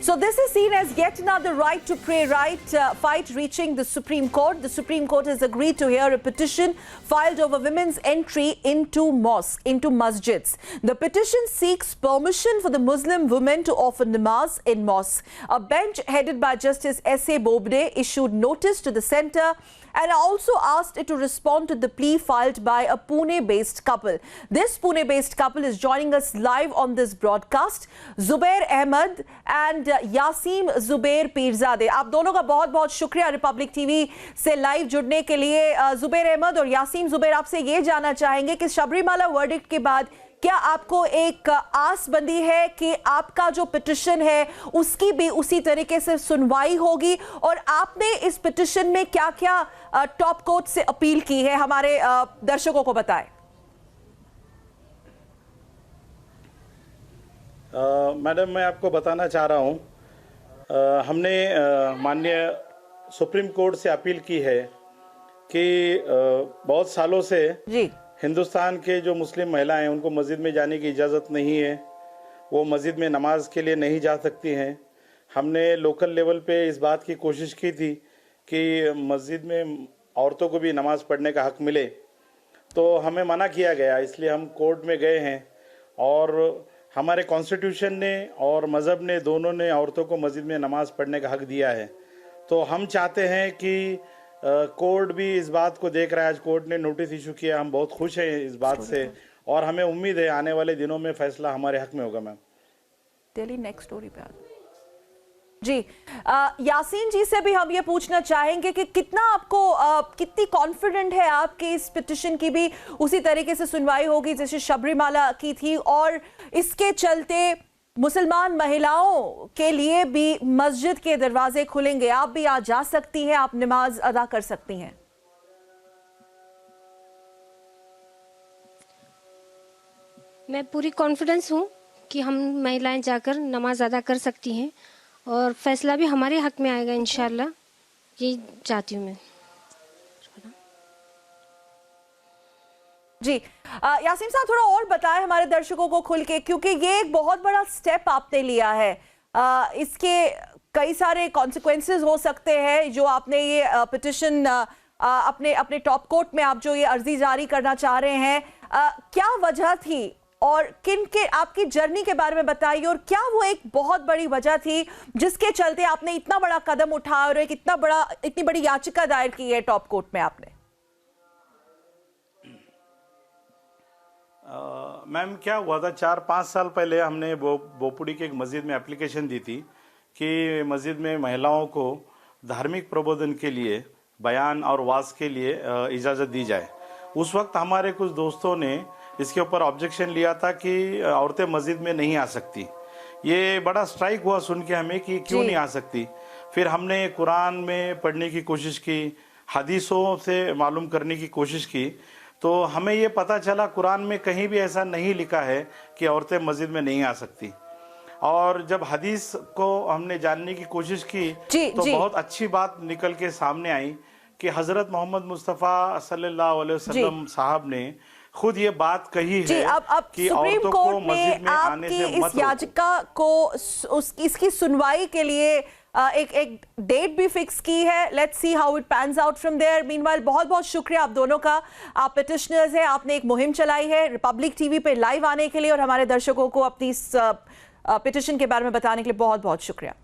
So this is seen as yet another right to pray fight reaching the Supreme Court. The Supreme Court has agreed to hear a petition filed over women's entry into masjids. The petition seeks permission for the Muslim women to offer namaz in mosques. A bench headed by Justice S.A. Bobde issued notice to the centre and also asked it to respond to the plea filed by a Pune-based couple. This Pune-based couple is joining us live on this broadcast. Zubair Ahmed and Yasim Zubair पीरजादे, आप दोनों का बहुत बहुत शुक्रिया Republic TV से live जुड़ने के लिए। जुबैर अहमद और यासीम जुबैर, आपसे ये जानना चाहेंगे कि शबरीमाला वर्डिक्ट के बाद क्या आपको एक आस बंधी है कि आपका जो पिटिशन है उसकी भी उसी तरीके से सुनवाई होगी, और आपने इस पिटिशन में क्या क्या टॉप कोर्ट से अपील की है, हमारे दर्शकों को बताएं। मैडम, मैं आपको बताना चाह रहा हूँ, हमने माननीय सुप्रीम कोर्ट से अपील की है कि बहुत सालों से जी हिंदुस्तान के जो मुस्लिम महिलाएं हैं उनको मस्जिद में जाने की इजाज़त नहीं है, वो मस्जिद में नमाज के लिए नहीं जा सकती हैं। हमने लोकल लेवल पे इस बात की कोशिश की थी कि मस्जिद में औरतों को भी नमाज पढ़ने का हक मिले, तो हमें मना किया गया। इसलिए हम कोर्ट में गए हैं और हमारे कॉन्स्टिट्यूशन ने और मज़हब ने दोनों ने औरतों को मस्जिद में नमाज पढ़ने का हक दिया है। तो हम चाहते हैं कि कोर्ट भी इस बात को देख रहा है। आज कोर्ट ने नोटिस इशू किया, हम बहुत खुश हैं इस बात से और हमें उम्मीद है आने वाले दिनों में फैसला हमारे हक में होगा। मैम, डेली नेक्स्ट स्टोरी पे जी यासीन जी से भी हम ये पूछना चाहेंगे कि कितना आपको कितनी कॉन्फिडेंट है आपके इस पिटिशन की भी उसी तरीके से सुनवाई होगी जैसे शबरीमाला की थी, और इसके चलते मुसलमान महिलाओं के लिए भी मस्जिद के दरवाजे खुलेंगे, आप भी आ जा सकती हैं, आप नमाज अदा कर सकती हैं। मैं पूरी कॉन्फिडेंस हूँ कि हम महिलाएं जाकर नमाज अदा कर सकती हैं और फैसला भी हमारे हक में आएगा इंशाल्लाह, ये चाहती हूँ मैं। जी यासीम साहब, थोड़ा और बताएं हमारे दर्शकों को खुल के, क्योंकि ये एक बहुत बड़ा स्टेप आपने लिया है। इसके कई सारे कॉन्सिक्वेंसेस हो सकते हैं जो आपने ये पिटिशन अपने अपने टॉप कोर्ट में आप जो ये अर्जी जारी करना चाह रहे हैं, क्या वजह थी और किन के आपकी जर्नी के बारे में बताइए, और क्या वो एक बहुत बड़ी वजह थी जिसके चलते आपने इतना बड़ा कदम उठाया और एक इतनी बड़ी याचिका दायर की है टॉप कोर्ट में आपने? मैम, क्या हुआ था, 4-5 साल पहले हमने बोपुड़ी के एक मस्जिद में एप्लीकेशन दी थी कि मस्जिद में महिलाओं को धार्मिक प्रबोधन के लिए, बयान और वाज के लिए इजाज़त दी जाए। उस वक्त हमारे कुछ दोस्तों ने इसके ऊपर ऑब्जेक्शन लिया था कि औरतें मस्जिद में नहीं आ सकती। ये बड़ा स्ट्राइक हुआ सुन के हमें कि क्यों नहीं आ सकती। फिर हमने कुरान में पढ़ने की कोशिश की, हदीसों से मालूम करने की कोशिश की, तो हमें ये पता चला कुरान में कहीं भी ऐसा नहीं लिखा है कि औरतें मस्जिद में नहीं आ सकती। और जब हदीस को हमने जानने की कोशिश की तो बहुत अच्छी बात निकल के सामने आई कि हजरत मोहम्मद मुस्तफ़ा सल्लल्लाहु अलैहि वसल्लम साहब ने खुद ये बात कही है कि औरतों को मस्जिद में आने से मत रोको। इस याचिका को इसकी सुनवाई के लिए एक डेट भी फिक्स की है। Let's see how it pans out from there. Meanwhile बहुत बहुत शुक्रिया आप दोनों का, आप पिटिशनर्स हैं, आपने एक मुहिम चलाई है रिपब्लिक टीवी पे लाइव आने के लिए और हमारे दर्शकों को अपनी इस पिटिशन के बारे में बताने के लिए बहुत बहुत शुक्रिया।